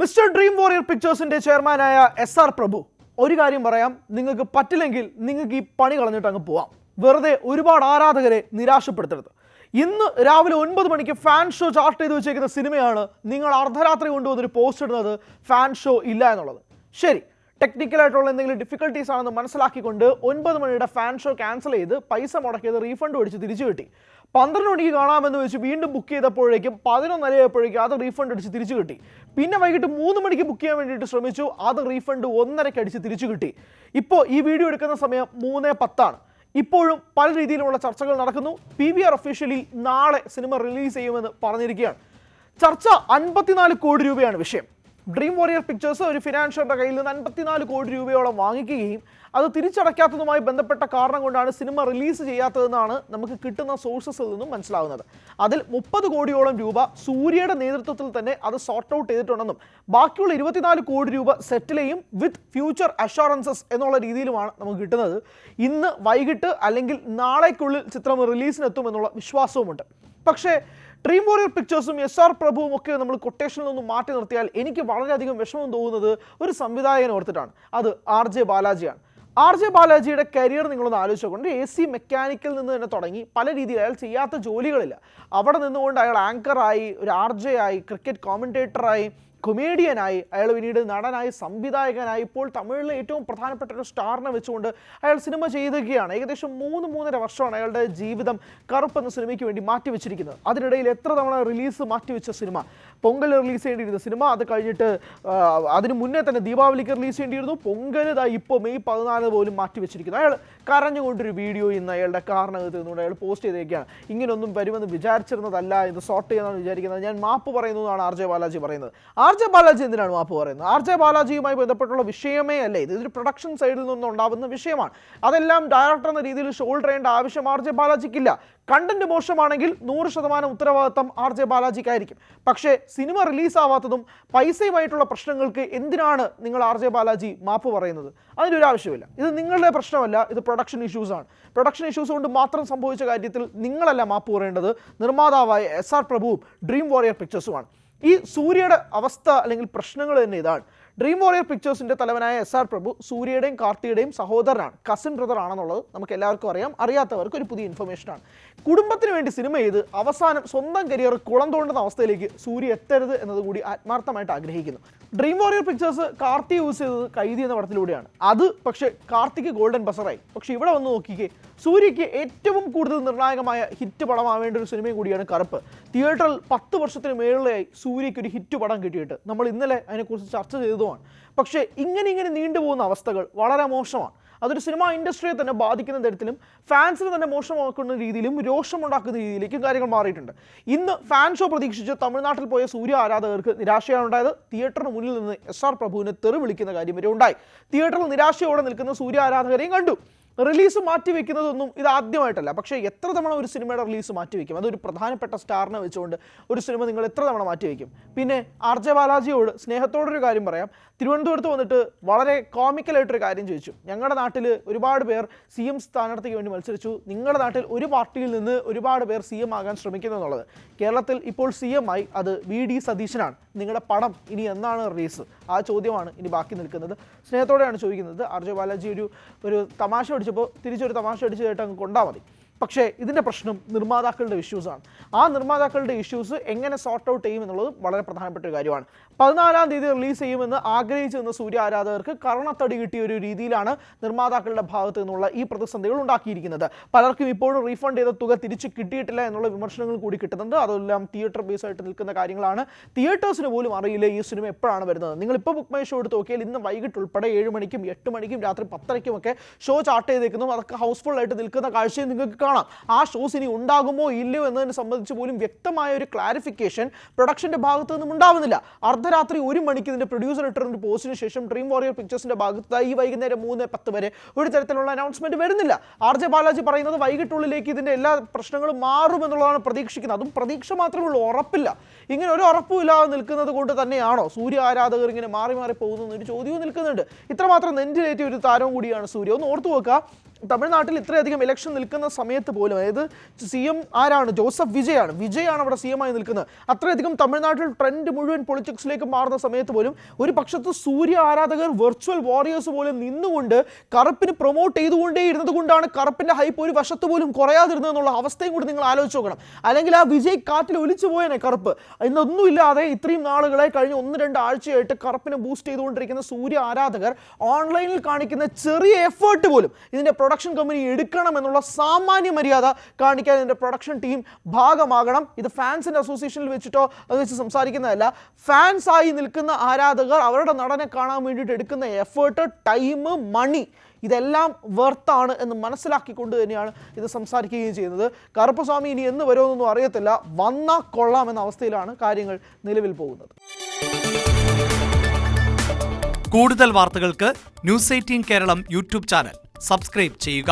Mister dream Warrier പിക്ചേഴ്സിന്റെ ചെയർമാനായ SR പ്രഭു ഒരു കാര്യം പറയാം, നിങ്ങൾക്ക് പറ്റില്ലെങ്കിൽ നിങ്ങൾക്ക് ഈ പണി കളഞ്ഞിട്ട് അങ്ങ് പോവാം. വെറുതെ ഒരുപാട് ആരാധകരെ നിരാശപ്പെടുത്തരുത്. ഇന്ന് രാവിലെ 9 മണിക്ക് ഫാൻ ഷോ ചാർട്ട് ചെയ്ത് വെച്ചേക്കുന്ന സിനിമയാണ് നിങ്ങൾ അർദ്ധരാത്രി കൊണ്ടുവന്നൊരു പോസ്റ്റ് ഇടുന്നത് ഫാൻ ഷോ ഇല്ല എന്നുള്ളത്. ശരി, ടെക്നിക്കലായിട്ടുള്ള എന്തെങ്കിലും ഡിഫിക്കൽട്ടീസ് ആണെന്ന് മനസ്സിലാക്കിക്കൊണ്ട് 9 മണിയുടെ ഫാൻ ഷോ ക്യാൻസൽ ചെയ്ത് പൈസ മുടക്കിയത് റീഫണ്ട് മേടിച്ച് തിരിച്ചു കിട്ടി. 12 മണിക്ക് കാണാമെന്ന് വെച്ച് വീണ്ടും ബുക്ക് ചെയ്തപ്പോഴേക്കും 11 ആയപ്പോഴേക്കും അത് റീഫണ്ട് അടിച്ച് തിരിച്ചു കിട്ടി. പിന്നെ വൈകിട്ട് 3 മണിക്ക് ബുക്ക് ചെയ്യാൻ വേണ്ടിയിട്ട് ശ്രമിച്ചു, അത് റീഫണ്ട് 1:30 അടിച്ച് തിരിച്ചു കിട്ടി. ഇപ്പോൾ ഈ വീഡിയോ എടുക്കുന്ന സമയം 3:10 ഇപ്പോഴും പല രീതിയിലുള്ള ചർച്ചകൾ നടക്കുന്നു. PVR ഒഫീഷ്യലി നാളെ സിനിമ റിലീസ് ചെയ്യുമെന്ന് പറഞ്ഞിരിക്കുകയാണ്. ചർച്ച 54 കോടി രൂപയാണ് വിഷയം. ഡ്രീം വാരിയർ പിക്ചേഴ്സ് ഒരു ഫിനാൻഷ്യറുടെ കയ്യിൽ നിന്ന് 54 കോടി രൂപയോളം വാങ്ങിക്കുകയും അത് തിരിച്ചടയ്ക്കാത്തതുമായി ബന്ധപ്പെട്ട കാരണം കൊണ്ടാണ് സിനിമ റിലീസ് ചെയ്യാത്തതെന്നാണ് നമുക്ക് കിട്ടുന്ന സോഴ്സസിൽ നിന്നും മനസ്സിലാകുന്നത്. അതിൽ 30 കോടിയോളം രൂപ സൂര്യയുടെ നേതൃത്വത്തിൽ തന്നെ അത് സോർട്ട് ഔട്ട് ചെയ്തിട്ടുണ്ടെന്നും ബാക്കിയുള്ള 24 കോടി രൂപ സെറ്റിലെയും വിത്ത് ഫ്യൂച്ചർ അഷുറൻസസ് എന്നുള്ള രീതിയിലുമാണ് നമുക്ക് കിട്ടുന്നത്. ഇന്ന് വൈകിട്ട് അല്ലെങ്കിൽ നാളേക്കുള്ളിൽ ചിത്രം റിലീസിനെത്തുമെന്നുള്ള വിശ്വാസവുമുണ്ട്. പക്ഷേ ഡ്രീം വാരിയർ പിക്ചേഴ്സും SR പ്രഭുവും ഒക്കെ നമ്മൾ കൊട്ടേഷനിൽ നിന്നും മാറ്റി നിർത്തിയാൽ എനിക്ക് വളരെയധികം വിഷമം തോന്നുന്നത് ഒരു സംവിധായകനെ ഓർത്തിട്ടാണ്. അത് RJ ബാലാജിയാണ്. RJ ബാലാജിയുടെ കരിയർ നിങ്ങളൊന്ന് ആലോചിച്ചുകൊണ്ട് AC മെക്കാനിക്കിൽ നിന്ന് തന്നെ തുടങ്ങി പല രീതിയിൽ അയാൾ ചെയ്യാത്ത ജോലികളില്ല. അവിടെ നിന്നുകൊണ്ട് അയാൾ ആങ്കറായി, ഒരു RJ ആയി, ക്രിക്കറ്റ് കോമൻറ്റേറ്ററായി, കൊമേഡിയനായി, അയാൾ പിന്നീട് നടനായി, സംവിധായകനായി, ഇപ്പോൾ തമിഴിലെ ഏറ്റവും പ്രധാനപ്പെട്ട ഒരു സ്റ്റാറിനെ വെച്ചുകൊണ്ട് അയാൾ സിനിമ ചെയ്തൊക്കെയാണ്. ഏകദേശം 3-3.5 വർഷമാണ് അയാളുടെ ജീവിതം കറുപ്പ് എന്ന സിനിമയ്ക്ക് വേണ്ടി മാറ്റിവെച്ചിരിക്കുന്നത്. അതിനിടയിൽ എത്ര തവണ റിലീസ് മാറ്റിവെച്ച സിനിമ, പൊങ്കൽ റിലീസ് ചെയ്യേണ്ടിയിരുന്ന സിനിമ, അത് കഴിഞ്ഞിട്ട് അതിന് മുന്നേ തന്നെ ദീപാവലിക്ക് റിലീസ് ചെയ്യേണ്ടിയിരുന്നു, പൊങ്കൽ ഇപ്പോൾ മെയ് 14 പോലും മാറ്റിവെച്ചിരിക്കുന്നു. അയാൾ കരഞ്ഞുകൊണ്ടൊരു വീഡിയോ ഇന്ന് അയാളുടെ കാറിനകത്ത് നിന്നുകൊണ്ട് അയാൾ പോസ്റ്റ് ചെയ്തേക്കാണ്. ഇങ്ങനെയൊന്നും വരുമെന്ന് വിചാരിച്ചിരുന്നതല്ല, ഇത് സോർട്ട് ചെയ്യാനാണ് വിചാരിക്കുന്നത്, ഞാൻ മാപ്പ് പറയുന്നു എന്നാണ് RJ ബാലാജി പറയുന്നത്. RJ ബാലാജി എന്തിനാണ് മാപ്പ് പറയുന്നത്? RJ ബാലാജിയുമായി ബന്ധപ്പെട്ടുള്ള വിഷയമേ അല്ലേ ഇത്, ഇതൊരു പ്രൊഡക്ഷൻ സൈഡിൽ നിന്നുണ്ടാവുന്ന വിഷയമാണ്. അതെല്ലാം ഡയറക്ടർ എന്ന രീതിയിൽ ഷോൾഡർ ചെയ്യേണ്ട ആവശ്യം RJ ബാലാജിക്കില്ല. കണ്ടന്റ് മോശമാണെങ്കിൽ 100% ഉത്തരവാദിത്തം RJ ബാലാജിക്കായിരിക്കും. പക്ഷേ സിനിമ റിലീസാവാത്തതും പൈസയുമായിട്ടുള്ള പ്രശ്നങ്ങൾക്ക് എന്തിനാണ് നിങ്ങൾ RJ ബാലാജി മാപ്പ് പറയുന്നത്? അതിനൊരു ആവശ്യമില്ല. ഇത് നിങ്ങളുടെ പ്രശ്നമല്ല, ഇത് പ്രൊഡക്ഷൻ ഇഷ്യൂസാണ്. പ്രൊഡക്ഷൻ ഇഷ്യൂസ് കൊണ്ട് മാത്രം സംഭവിച്ച കാര്യത്തിൽ നിങ്ങളല്ല മാപ്പ് പറയേണ്ടത്, നിർമ്മാതാവായ SR പ്രഭുവും ഡ്രീം വാരിയർ പിക്ചേഴ്സുമാണ്. ഈ സൂര്യയുടെ അവസ്ഥ അല്ലെങ്കിൽ പ്രശ്നങ്ങൾ തന്നെ ഇതാണ്. ഡ്രീം വാരിയർ പിക്ചേഴ്സിൻ്റെ തലവനായ SR പ്രഭു സൂര്യയുടെയും കാർത്തിയുടെയും സഹോദരനാണ്, കസിൻ ബ്രദർ ആണെന്നുള്ളത് നമുക്ക് എല്ലാവർക്കും അറിയാം. അറിയാത്തവർക്ക് ഒരു പുതിയ ഇൻഫർമേഷനാണ്. കുടുംബത്തിന് വേണ്ടി സിനിമ ചെയ്ത് അവസാനം സ്വന്തം കരിയർ കുളം തോണ്ടുന്ന അവസ്ഥയിലേക്ക് സൂര്യ എത്തരുത് എന്നതുകൂടി ആത്മാർത്ഥമായിട്ട് ആഗ്രഹിക്കുന്നു. ഡ്രീം വാരിയർ പിക്ചേഴ്സ് കാർത്തി യൂസ് ചെയ്തത് കൈതി എന്ന പടത്തിലൂടെയാണ്. അത് പക്ഷേ കാർത്തിക്ക് ഗോൾഡൻ ബസറായി. പക്ഷേ ഇവിടെ വന്ന് നോക്കിക്കേ, സൂര്യയ്ക്ക് ഏറ്റവും കൂടുതൽ നിർണായകമായ ഹിറ്റ് പടമാവേണ്ട ഒരു സിനിമയും കൂടിയാണ് കറുപ്പ്. തിയേറ്ററിൽ 10 വർഷത്തിന് മേളിലായി സൂര്യയ്ക്ക് ഒരു ഹിറ്റ് പടം കിട്ടിയിട്ട് നമ്മൾ ഇന്നലെ അതിനെക്കുറിച്ച് ചർച്ച ചെയ്തതുമാണ്. പക്ഷേ ഇങ്ങനെ നീണ്ടുപോകുന്ന അവസ്ഥകൾ വളരെ മോശമാണ്. അതൊരു സിനിമ ഇൻഡസ്ട്രിയെ തന്നെ ബാധിക്കുന്ന തരത്തിലും ഫാൻസിനെ തന്നെ മോശമാക്കുന്ന രീതിയിലും രോഷമുണ്ടാക്കുന്ന രീതിയിലേക്കും കാര്യങ്ങൾ മാറിയിട്ടുണ്ട്. ഇന്ന് ഫാൻ ഷോ പ്രതീക്ഷിച്ച് തമിഴ്നാട്ടിൽ പോയ സൂര്യ ആരാധകർക്ക് നിരാശയാണ് ഉണ്ടായത്. തിയേറ്ററിന് മുന്നിൽ നിന്ന് SR പ്രഭുവിനെ തെറി വിളിക്കുന്ന കാര്യം വരെ ഉണ്ടായി. തിയേറ്ററിൽ നിരാശയോടെ നിൽക്കുന്ന സൂര്യ ആരാധകരെയും കണ്ടു. റിലീസ് മാറ്റിവെക്കുന്നതൊന്നും ഇത് ആദ്യമായിട്ടല്ല. പക്ഷേ എത്ര തവണ ഒരു സിനിമയുടെ റിലീസ് മാറ്റിവെക്കും? അതൊരു പ്രധാനപ്പെട്ട സ്റ്റാറിനെ വെച്ചുകൊണ്ട് ഒരു സിനിമ നിങ്ങൾ എത്ര തവണ മാറ്റിവെക്കും? പിന്നെ RJ ബാലാജിയോട് സ്നേഹത്തോടൊരു കാര്യം പറയാം. തിരുവനന്തപുരത്ത് വന്നിട്ട് വളരെ കോമിക്കലായിട്ടൊരു കാര്യം ചോദിച്ചു. ഞങ്ങളുടെ നാട്ടിൽ ഒരുപാട് പേർ CM സ്ഥാനാർത്ഥിക്ക് വേണ്ടി മത്സരിച്ചു, നിങ്ങളുടെ നാട്ടിൽ ഒരു പാർട്ടിയിൽ നിന്ന് ഒരുപാട് പേർ CM ആകാൻ ശ്രമിക്കുന്നു എന്നുള്ളത്. കേരളത്തിൽ ഇപ്പോൾ CM ആയി അത് VD സതീശനാണ്. നിങ്ങളുടെ പടം ഇനി എന്നാണ് റിലീസ്? ആ ചോദ്യമാണ് ഇനി ബാക്കി നിൽക്കുന്നത്. സ്നേഹത്തോടെയാണ് ചോദിക്കുന്നത്. RJ ബാലാജി ഒരു തമാശ അടിച്ചപ്പോൾ തിരിച്ചൊരു തമാശ അടിച്ചതായിട്ട് അങ്ങ് കൊണ്ടാൽ മതി. പക്ഷേ ഇതിൻ്റെ പ്രശ്നം നിർമ്മാതാക്കളുടെ ഇഷ്യൂസാണ്. ആ നിർമ്മാതാക്കളുടെ ഇഷ്യൂസ് എങ്ങനെ സോർട്ട് ഔട്ട് ചെയ്യും എന്നുള്ളത് വളരെ പ്രധാനപ്പെട്ട ഒരു കാര്യമാണ്. 14-ാം തീയതി റിലീസ് ചെയ്യുമെന്ന് ആഗ്രഹിച്ചു നിന്ന സൂര്യ ആരാധകർക്ക് കർണത്തടി കിട്ടിയ ഒരു രീതിയിലാണ് നിർമ്മാതാക്കളുടെ ഭാഗത്തു നിന്നുള്ള ഈ പ്രതിസന്ധികൾ ഉണ്ടാക്കിയിരിക്കുന്നത്. പലർക്കും ഇപ്പോഴും റീഫണ്ട് ചെയ്ത തുക തിരിച്ച് കിട്ടിയിട്ടില്ല എന്നുള്ള വിമർശനങ്ങൾ കൂടി കിട്ടുന്നുണ്ട്. അതെല്ലാം തിയേറ്റർ ബേസ് ആയിട്ട് നിൽക്കുന്ന കാര്യങ്ങളാണ്. തിയേറ്റേഴ്സിന് പോലും അറിയില്ല ഈ സിനിമ എപ്പോഴാണ് വരുന്നത്. നിങ്ങളിപ്പോൾ ബുക്ക് മൈ ഷോ എടുത്ത് നോക്കിയാൽ ഇന്ന് വൈകിട്ട് ഉൾപ്പെടെ 7 മണിക്കും 8 മണിക്കും രാത്രി 10:30 ഒക്കെ ഷോ ചാർട്ട് ചെയ്തേക്കുന്നു. അതൊക്കെ ഹൗസ്ഫുൾ ആയിട്ട് നിൽക്കുന്ന കാഴ്ചയും നിങ്ങൾക്ക് കാണാം. ആ ഷോസ് ഇനി ഉണ്ടാകുമോ ഇല്ലയോ എന്നതിനെ സംബന്ധിച്ച് പോലും വ്യക്തമായ ഒരു ക്ലാരിഫിക്കേഷൻ പ്രൊഡക്ഷന്റെ ഭാഗത്തു നിന്നും ഉണ്ടാവുന്നില്ല. അർദ്ധരാത്രി 1 മണിക്ക് ഇതിന്റെ പ്രൊഡ്യൂസർ ഇട്ടൊരു പോസ്റ്റിന് ശേഷം ഡ്രീം വാരിയർ പിക്ചേഴ്സിന്റെ ഭാഗത്ത് ഈ വൈകുന്നേരം 3:10 വരെ ഒരു തരത്തിലുള്ള അനൗൺസ്മെന്റ് വരുന്നില്ല. RJ ബാലാജി പറയുന്നത് വൈകിട്ടുള്ളിലേക്ക് ഇതിന്റെ എല്ലാ പ്രശ്നങ്ങളും മാറുമെന്നുള്ളതാണ് പ്രതീക്ഷിക്കുന്നത്. അതും പ്രതീക്ഷ മാത്രമേ ഉള്ളൂ, ഉറപ്പില്ല. ഇങ്ങനെ ഒരു ഉറപ്പും ഇല്ലാതെ നിൽക്കുന്നത് കൊണ്ട് തന്നെയാണോ സൂര്യ ആരാധകർ ഇങ്ങനെ മാറി പോകുന്നൊരു ചോദ്യവും നിൽക്കുന്നുണ്ട്. ഇത്രമാത്രം നെഞ്ചിലേറ്റിയ ഒരു താരവും കൂടിയാണ് സൂര്യ. ഒന്ന് ഓർത്തു വെക്കുക, തമിഴ്നാട്ടിൽ ഇത്രയധികം ഇലക്ഷൻ നിൽക്കുന്ന സമയത്ത് പോലും, അതായത് CM ആരാണ്? ജോസഫ് വിജയാണ് അവിടെ CM ആയി നിൽക്കുന്നത്. അത്രയധികം തമിഴ്നാട്ടിൽ ട്രെൻഡ് മുഴുവൻ പൊളിറ്റിക്സിലേക്ക് മാറുന്ന സമയത്ത് പോലും ഒരു പക്ഷത്ത് സൂര്യ ആരാധകർ വെർച്വൽ വാറിയേഴ്സ് പോലെ നിന്നുകൊണ്ട് കറുപ്പിന് പ്രൊമോട്ട് ചെയ്തുകൊണ്ടേ ഇരുന്നത് കൊണ്ടാണ് കറുപ്പിന്റെ ഹൈപ്പ് ഒരു വശത്ത് പോലും കുറയാതിരുന്നത് എന്നുള്ള അവസ്ഥയും കൂടി നിങ്ങൾ ആലോചിച്ച് നോക്കണം. അല്ലെങ്കിൽ ആ വിജയ് കാറ്റിൽ ഒലിച്ചു പോയനെ കറുപ്പ്. ഇന്നൊന്നുമില്ലാതെ ഇത്രയും നാളുകളെ കഴിഞ്ഞ് 1-2 ആഴ്ചയായിട്ട് കറുപ്പിനെ ബൂസ്റ്റ് ചെയ്തുകൊണ്ടിരിക്കുന്ന സൂര്യ ആരാധകർ ഓൺലൈനിൽ കാണിക്കുന്ന ചെറിയ എഫേർട്ട് പോലും ഇതിന്റെ പ്രൊഡക്ഷൻ കമ്പനി എടുക്കണം എന്നുള്ള സാമാന്യ മര്യാദ കാണിക്കാൻ ഇതിന്റെ പ്രൊഡക്ഷൻ ടീം ഭാഗമാകണം. ഇത് ഫാൻസിന്റെ അസോസിയേഷനിൽ വെച്ചിട്ടോ അത് വെച്ച് സംസാരിക്കുന്നതല്ല. ഫാൻസ് ആയി നിൽക്കുന്ന ആരാധകർ അവരുടെ നടനെ കാണാൻ വേണ്ടിയിട്ട് എടുക്കുന്ന എഫേർട്ട്, ടൈം, മണി ഇതെല്ലാം വെർത്താണ് എന്ന് മനസ്സിലാക്കിക്കൊണ്ട് തന്നെയാണ് ഇത് സംസാരിക്കുകയും ചെയ്യുന്നത്. കറുപ്പസ്വാമി ഇനി എന്ന് വരുമെന്നൊന്നും അറിയത്തില്ല. വന്നാൽ കൊള്ളാം എന്ന അവസ്ഥയിലാണ് കാര്യങ്ങൾ നിലവിൽ പോകുന്നത്. കൂടുതൽ വാർത്തകൾക്ക് News 18 Keralam YouTube channel subscribe ചെയ്യുക.